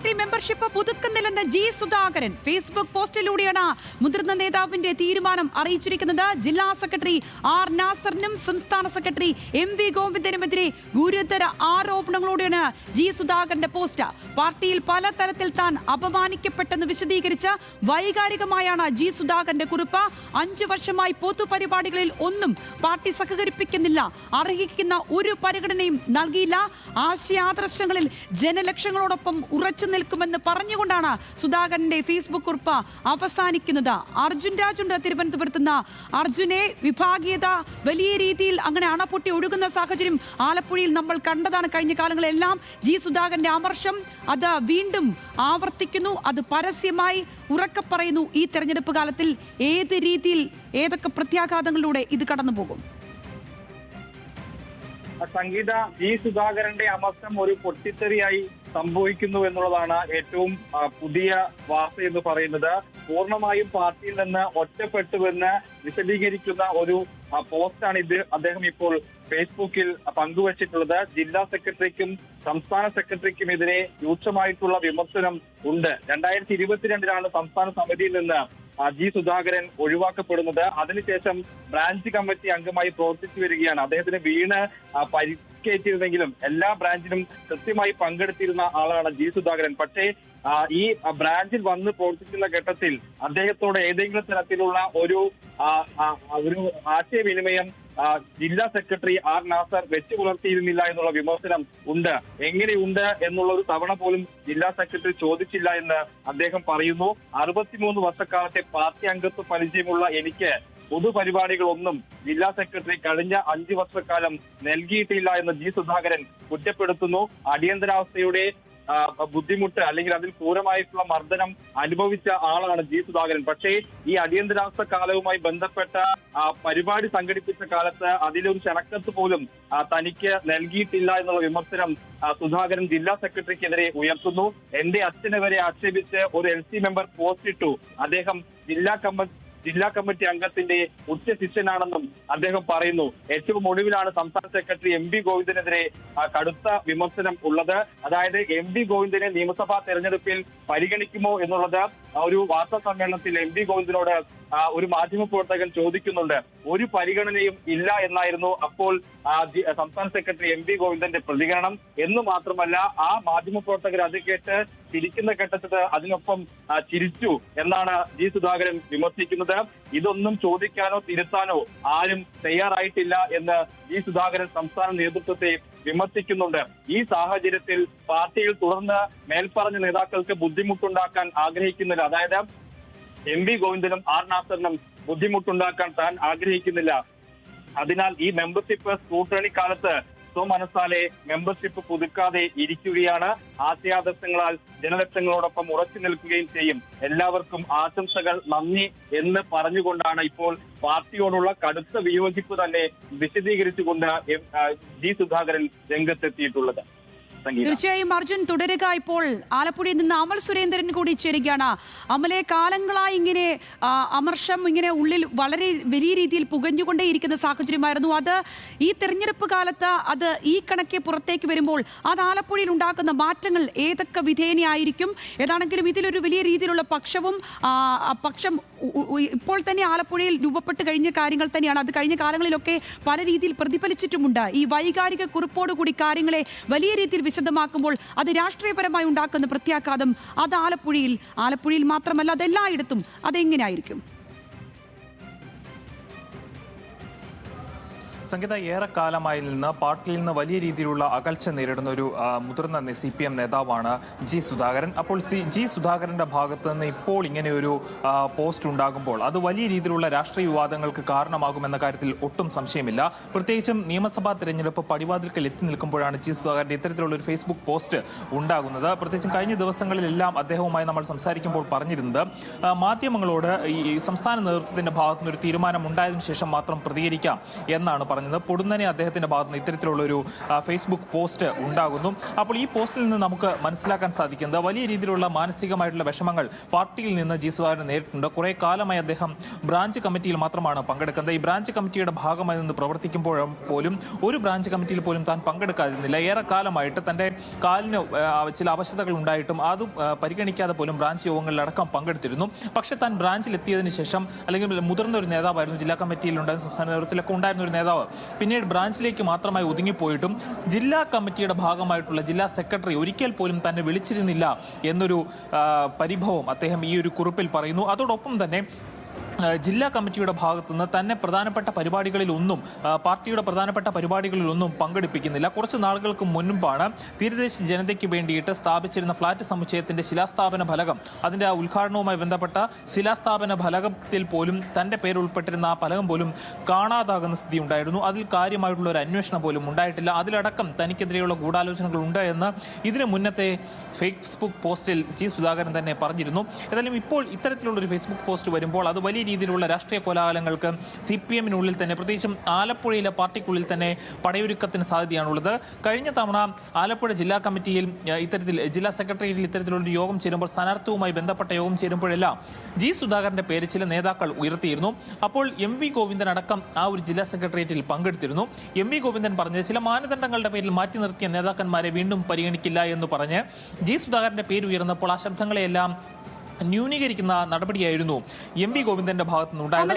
Party membership പുതുക്കുന്നില്ലെന്ന് G Sudhakaran Facebook പോസ്റ്റിലൂടെയാണ് മുതിർന്ന നേതാവിന്റെ തീരുമാനം അറിയിച്ചിരിക്കുന്നത്. ജില്ലാ സെക്രട്ടറി ആർ നാസറിനും സംസ്ഥാന സെക്രട്ടറി എം.വി. ഗോവിന്ദനുമെതിരെ ഗുരുതര ആരോപണങ്ങളോടെയാണ് ജി സുധാകരന്റെ പോസ്റ്റ്. പാർട്ടിയിൽ പലതരത്തിൽ താൻ അപമാനിക്കപ്പെട്ടെന്ന് വിശദീകരിച്ച് വൈകാരികമായാണ് ജി സുധാകരന്റെ കുറിപ്പ്. 5 വർഷമായി പൊതുപരിപാടികളിൽ ഒന്നും പാർട്ടി സഹകരിപ്പിക്കുന്നില്ല, അർഹിക്കുന്ന ഒരു പരിഗണനയും നൽകിയില്ല, ആശയാദർശങ്ങളിൽ ജനലക്ഷങ്ങളോടൊപ്പം ഉറച്ചു നിൽക്കുമെന്ന് പറഞ്ഞുകൊണ്ടാണ് സുധാകരന്റെ ഫേസ്ബുക്ക് കുറിപ്പ് അവസാനിക്കുന്നത്. അർജുൻ രാജുണ്ട് തിരുവനന്തപുരത്തുനിന്ന്. അർജുനെ, വിഭാഗീയത വലിയ രീതിയിൽ അങ്ങനെ അണപൊട്ടി ഒഴുകുന്ന സാഹചര്യം ആലപ്പുഴയിൽ നമ്മൾ കണ്ടതാണ് കഴിഞ്ഞ കാലങ്ങളെല്ലാം. ജി സുധാകരന്റെ അമർഷം അത് വീണ്ടും ആവർത്തിക്കുന്നു, അത് പരസ്യമായി ഉറക്കെ പറയുന്നു. ഈ തെരഞ്ഞെടുപ്പ് കാലത്തിൽ ഏത് രീതിയിൽ, ഏതൊക്കെ പ്രത്യാഘാതങ്ങളിലൂടെ ഇത് കടന്നുപോകും? സംഗീത, ജി സുധാകരന്റെ അമർഷം ഒരു പൊട്ടിത്തെറിയായി സംഭവിക്കുന്നു എന്നുള്ളതാണ് ഏറ്റവും പുതിയ വാർത്ത എന്ന് പറയുന്നത്. പൂർണ്ണമായും പാർട്ടിയിൽ നിന്ന് ഒറ്റപ്പെട്ടുവെന്ന് വിശദീകരിക്കുന്ന ഒരു പോസ്റ്റാണ് ഇത് അദ്ദേഹം ഇപ്പോൾ ഫേസ്ബുക്കിൽ പങ്കുവച്ചിട്ടുള്ളത്. ജില്ലാ സെക്രട്ടറിക്കും സംസ്ഥാന സെക്രട്ടറിക്കുമെതിരെ രൂക്ഷമായിട്ടുള്ള വിമർശനം ഉണ്ട്. 2022 സംസ്ഥാന സമിതിയിൽ നിന്ന് ജി സുധാകരൻ ഒഴിവാക്കപ്പെടുന്നത്. അതിനുശേഷം ബ്രാഞ്ച് കമ്മിറ്റി അംഗമായി പ്രവർത്തിച്ചു വരികയാണ്. അദ്ദേഹത്തിന് വീണ് പരിക്കേറ്റിരുന്നെങ്കിലും എല്ലാ ബ്രാഞ്ചിലും കൃത്യമായി പങ്കെടുത്തിരുന്ന ആളാണ് ജി സുധാകരൻ. പക്ഷേ ഈ ബ്രാഞ്ചിൽ വന്ന് പ്രവർത്തിക്കുന്ന ഘട്ടത്തിൽ അദ്ദേഹത്തോട് ഏതെങ്കിലും തരത്തിലുള്ള ഒരു ആശയവിനിമയം ജില്ലാ സെക്രട്ടറി ആർ നാസർ വെച്ചു പുലർത്തിയിരുന്നില്ല എന്നുള്ള വിമർശനം ഉണ്ട്. എങ്ങനെയുണ്ട് എന്നുള്ള ഒരു തവണ പോലും ജില്ലാ സെക്രട്ടറി ചോദിച്ചില്ല എന്ന് അദ്ദേഹം പറയുന്നു. 63 വർഷക്കാലത്തെ പാർട്ടി അംഗത്വ പരിചയമുള്ള എനിക്ക് പൊതുപരിപാടികളൊന്നും ജില്ലാ സെക്രട്ടറി കഴിഞ്ഞ 5 വർഷക്കാലം നൽകിയിട്ടില്ല എന്ന് ജി സുധാകരൻ കുറ്റപ്പെടുത്തുന്നു. അടിയന്തരാവസ്ഥയുടെ ബുദ്ധിമുട്ട് അല്ലെങ്കിൽ അതിൽ ക്രൂരമായിട്ടുള്ള മർദ്ദനം അനുഭവിച്ച ആളാണ് ജി സുധാകരൻ. പക്ഷേ ഈ അടിയന്തരാവസ്ഥ കാലവുമായി ബന്ധപ്പെട്ട പരിപാടി സംഘടിപ്പിച്ച കാലത്ത് അതിലൊരു ക്ഷണക്കത്ത് പോലും തനിക്ക് നൽകിയിട്ടില്ല എന്നുള്ള വിമർശനം സുധാകരൻ ജില്ലാ സെക്രട്ടറിക്കെതിരെ ഉയർത്തുന്നു. എന്റെ അച്ഛനെ വരെ ആക്ഷേപിച്ച് ഒരു LC മെമ്പർ പോസ്റ്റ് ഇട്ടു. അദ്ദേഹം ജില്ലാ കമ്മിറ്റി അംഗത്തിന്റെ ഉച്ച ശിഷ്യനാണെന്നും അദ്ദേഹം പറയുന്നു. ഏറ്റവും ഒടുവിലാണ് സംസ്ഥാന സെക്രട്ടറി എം.വി. ഗോവിന്ദനെതിരെ കടുത്ത വിമർശനം ഉള്ളത്. അതായത് എം.വി. ഗോവിന്ദനെ നിയമസഭാ തെരഞ്ഞെടുപ്പിൽ പരിഗണിക്കുമോ എന്നുള്ളത് ഒരു വാർത്താ സമ്മേളനത്തിൽ എം.വി. ഗോവിന്ദനോട് ഒരു മാധ്യമപ്രവർത്തകൻ ചോദിക്കുന്നുണ്ട്. ഒരു പരിഗണനയും ഇല്ല എന്നായിരുന്നു അപ്പോൾ സംസ്ഥാന സെക്രട്ടറി എം.വി. ഗോവിന്ദന്റെ പ്രതികരണം. എന്ന് മാത്രമല്ല, ആ മാധ്യമപ്രവർത്തകർ അത് കേട്ട് ചിരിക്കുന്ന ഘട്ടത്തിൽ അതിനൊപ്പം ചിരിച്ചു എന്നാണ് ജി സുധാകരൻ വിമർശിക്കുന്നത്. ഇതൊന്നും ചോദിക്കാനോ തിരുത്താനോ ആരും തയ്യാറായിട്ടില്ല എന്ന് ജി സുധാകരൻ സംസ്ഥാന നേതൃത്വത്തെ വിമർശിക്കുന്നുണ്ട്. ഈ സാഹചര്യത്തിൽ പാർട്ടിയിൽ തുടർന്ന് മേൽപ്പറഞ്ഞ നേതാക്കൾക്ക് ബുദ്ധിമുട്ടുണ്ടാക്കാൻ ആഗ്രഹിക്കുന്നില്ല. അതായത് എം.വി. ഗോവിന്ദനും ആർ നാസറിനും ബുദ്ധിമുട്ടുണ്ടാക്കാൻ താൻ ആഗ്രഹിക്കുന്നില്ല. അതിനാൽ ഈ മെമ്പർഷിപ്പ് സ്ക്രൂട്ടണി കാലത്ത് സ്വമനസാലെ മെമ്പർഷിപ്പ് പുതുക്കാതെ ഇരിക്കുകയാണ്. ആശയാദർശങ്ങളാൽ ജനലക്ഷങ്ങളോടൊപ്പം ഉറച്ചു നിൽക്കുകയും ചെയ്യും. എല്ലാവർക്കും ആശംസകൾ, നന്ദി എന്ന് പറഞ്ഞുകൊണ്ടാണ് ഇപ്പോൾ പാർട്ടിയോടുള്ള കടുത്ത വിയോജിപ്പ് തന്നെ വിശദീകരിച്ചുകൊണ്ട് ജി സുധാകരൻ രംഗത്തെത്തിയിട്ടുള്ളത്. തീർച്ചയായും അർജുൻ തുടരുക. ഇപ്പോൾ ആലപ്പുഴയിൽ നിന്ന് അമൽ സുരേന്ദ്രൻ കൂടി ചേരുകയാണ്. അമലെ, കാലങ്ങളായി ഇങ്ങനെ അമർഷം ഇങ്ങനെ ഉള്ളിൽ വളരെ വലിയ രീതിയിൽ പുകഞ്ഞുകൊണ്ടേയിരിക്കുന്ന സാഹചര്യമായിരുന്നു. അത് ഈ തെരഞ്ഞെടുപ്പ് കാലത്ത് അത് ഈ കണക്കെ പുറത്തേക്ക് വരുമ്പോൾ അത് ആലപ്പുഴയിൽ ഉണ്ടാക്കുന്ന മാറ്റങ്ങൾ ഏതൊക്കെ വിധേനയായിരിക്കും? ഏതാണെങ്കിലും ഇതിലൊരു വലിയ രീതിയിലുള്ള പക്ഷം ഇപ്പോൾ തന്നെ ആലപ്പുഴയിൽ രൂപപ്പെട്ട് കഴിഞ്ഞ കാര്യങ്ങൾ തന്നെയാണ്. അത് കഴിഞ്ഞ കാലങ്ങളിലൊക്കെ പല രീതിയിൽ പ്രതിഫലിച്ചിട്ടുമുണ്ട്. ഈ വൈകാരിക കുറിപ്പോടുകൂടി കാര്യങ്ങളെ വലിയ രീതിയിൽ വിശദമാക്കുമ്പോൾ അത് രാഷ്ട്രീയപരമായി ഉണ്ടാക്കുന്ന പ്രത്യാഘാതം അത് ആലപ്പുഴയിൽ മാത്രമല്ല, അതെല്ലായിടത്തും അതെങ്ങനെയായിരിക്കും? സംഗീത, ഏറെക്കാലമായി നിന്ന് പാർട്ടിയിൽ നിന്ന് വലിയ രീതിയിലുള്ള അകൽച്ച നേരിടുന്ന ഒരു മുതിർന്ന CPM നേതാവാണ് ജി സുധാകരൻ. അപ്പോൾ ജി സുധാകരന്റെ ഭാഗത്ത് നിന്ന് ഇപ്പോൾ ഇങ്ങനെയൊരു പോസ്റ്റ് ഉണ്ടാകുമ്പോൾ അത് വലിയ രീതിയിലുള്ള രാഷ്ട്രീയ വിവാദങ്ങൾക്ക് കാരണമാകുമെന്ന കാര്യത്തിൽ ഒട്ടും സംശയമില്ല. പ്രത്യേകിച്ചും നിയമസഭാ തെരഞ്ഞെടുപ്പ് പടിവാതിൽക്കൽ എത്തി നിൽക്കുമ്പോഴാണ് ജി സുധാകരന്റെ ഇത്തരത്തിലുള്ള ഒരു ഫേസ്ബുക്ക് പോസ്റ്റ് ഉണ്ടാകുന്നത്. പ്രത്യേകിച്ചും കഴിഞ്ഞ ദിവസങ്ങളിലെല്ലാം അദ്ദേഹവുമായി നമ്മൾ സംസാരിക്കുമ്പോൾ പറഞ്ഞിരുന്നത് മാധ്യമങ്ങളോട് ഈ സംസ്ഥാന നേതൃത്വത്തിന്റെ ഭാഗത്തുനിന്ന് ഒരു തീരുമാനം ഉണ്ടായതിനു ശേഷം മാത്രം പ്രതികരിക്കാം എന്നാണ് പറഞ്ഞത്. പറഞ്ഞത്. പൊടുന്നനെ അദ്ദേഹത്തിന്റെ ഭാഗത്ത് നിന്ന് ഇത്തരത്തിലുള്ള ഒരു ഫേസ്ബുക്ക് പോസ്റ്റ് ഉണ്ടാകുന്നു. അപ്പോൾ ഈ പോസ്റ്റിൽ നിന്ന് നമുക്ക് മനസ്സിലാക്കാൻ സാധിക്കുന്നത് വലിയ രീതിയിലുള്ള മാനസികമായിട്ടുള്ള വിഷമങ്ങൾ പാർട്ടിയിൽ നിന്ന് ജി സുധാകരൻ നേരിട്ടുണ്ട്. കുറെ കാലമായി അദ്ദേഹം ബ്രാഞ്ച് കമ്മിറ്റിയിൽ മാത്രമാണ് പങ്കെടുക്കുന്നത്. ഈ ബ്രാഞ്ച് കമ്മിറ്റിയുടെ ഭാഗമായി നിന്ന് പ്രവർത്തിക്കുമ്പോഴും പോലും ഒരു ബ്രാഞ്ച് കമ്മിറ്റിയിൽ പോലും താൻ പങ്കെടുക്കാതിരുന്നില്ല. ഏറെ കാലമായിട്ട് തന്റെ കാലിന് ചില അവശതകൾ ഉണ്ടായിട്ടും അത് പരിഗണിക്കാതെ പോലും ബ്രാഞ്ച് യോഗങ്ങളിലടക്കം പങ്കെടുത്തിരുന്നു. പക്ഷേ താൻ ബ്രാഞ്ചിൽ എത്തിയതിനു ശേഷം അല്ലെങ്കിൽ മുതിർന്ന ഒരു നേതാവായിരുന്നു, ജില്ലാ കമ്മിറ്റിയിലുണ്ടായിരുന്ന സംസ്ഥാന നേതൃത്വത്തിലൊക്കെ ഉണ്ടായിരുന്ന ഒരു നേതാവ് പിന്നീട് ബ്രാഞ്ചിലേക്ക് മാത്രമായി ഒതുങ്ങിപ്പോയിട്ടും ജില്ലാ കമ്മിറ്റിയുടെ ഭാഗമായിട്ടുള്ള ജില്ലാ സെക്രട്ടറി ഒരിക്കൽ പോലും തന്നെ വിളിച്ചിരുന്നില്ല എന്നൊരു പരിഭവം അദ്ദേഹം ഈ ഒരു കുറിപ്പിൽ പറയുന്നു. അതോടൊപ്പം തന്നെ ജില്ലാ കമ്മിറ്റിയുടെ ഭാഗത്തുനിന്ന് തന്നെ പ്രധാനപ്പെട്ട പരിപാടികളിലൊന്നും പാർട്ടിയുടെ പ്രധാനപ്പെട്ട പരിപാടികളിലൊന്നും പങ്കെടുപ്പിക്കുന്നില്ല. കുറച്ച് നാളുകൾക്ക് മുൻപാണ് തീരദേശ ജനതയ്ക്ക് വേണ്ടിയിട്ട് സ്ഥാപിച്ചിരുന്ന ഫ്ളാറ്റ് സമുച്ചയത്തിന്റെ ശിലാസ്ഥാപന ഫലകം, അതിന്റെ ആ ഉദ്ഘാടനവുമായി ബന്ധപ്പെട്ട ശിലാസ്ഥാപന ഫലകത്തിൽ പോലും തന്റെ പേര് ഉൾപ്പെട്ടിരുന്ന ആ ഫലകം പോലും കാണാതാകുന്ന സ്ഥിതി ഉണ്ടായിരുന്നു. അതിൽ കാര്യമായിട്ടുള്ള ഒരു അന്വേഷണം പോലും ഉണ്ടായിട്ടില്ല. അതിലടക്കം തനിക്കെതിരെയുള്ള ഗൂഢാലോചനകൾ ഉണ്ട് എന്ന് ഇതിന് മുന്നത്തെ ഫേസ്ബുക്ക് പോസ്റ്റിൽ ജി സുധാകരൻ തന്നെ പറഞ്ഞിരുന്നു. ഏതായാലും ഇപ്പോൾ ഇത്തരത്തിലുള്ള ഒരു ഫേസ്ബുക്ക് പോസ്റ്റ് വരുമ്പോൾ അത് വലിയ രീതിയിലുള്ള രാഷ്ട്രീയ കോലാഹലങ്ങൾക്ക് CPM-നുള്ളിൽ തന്നെ, പ്രത്യേകിച്ചും ആലപ്പുഴയിലെ പാർട്ടിക്കുള്ളിൽ തന്നെ പടയൊരുക്കത്തിന് സാധ്യതയാണുള്ളത്. കഴിഞ്ഞ തവണ ആലപ്പുഴ ജില്ലാ കമ്മിറ്റിയിൽ ജില്ലാ സെക്രട്ടേറിയറ്റിൽ ഇത്തരത്തിലുള്ള യോഗം ചേരുമ്പോൾ, സ്ഥാനാർത്ഥിയുമായി ബന്ധപ്പെട്ട യോഗം ചേരുമ്പോഴെല്ലാം ജി സുധാകരന്റെ പേര് ചില നേതാക്കൾ ഉയർത്തിയിരുന്നു. അപ്പോൾ MV ഗോവിന്ദൻ അടക്കം ആ ഒരു ജില്ലാ സെക്രട്ടേറിയറ്റിൽ പങ്കെടുത്തിരുന്നു. MV ഗോവിന്ദൻ പറഞ്ഞത് ചില മാനദണ്ഡങ്ങളുടെ പേരിൽ മാറ്റി നിർത്തിയ നേതാക്കന്മാരെ വീണ്ടും പരിഗണിക്കില്ല എന്ന് പറഞ്ഞ് ജി സുധാകരന്റെ പേര് ഉയർന്നപ്പോൾ ആ ശബ്ദങ്ങളെയെല്ലാം ന്യൂനീകരിക്കുന്ന നടപടിയായിരുന്നു MV ഗോവിന്ദന്റെ ഭാഗത്തുനിന്നുണ്ടായത്.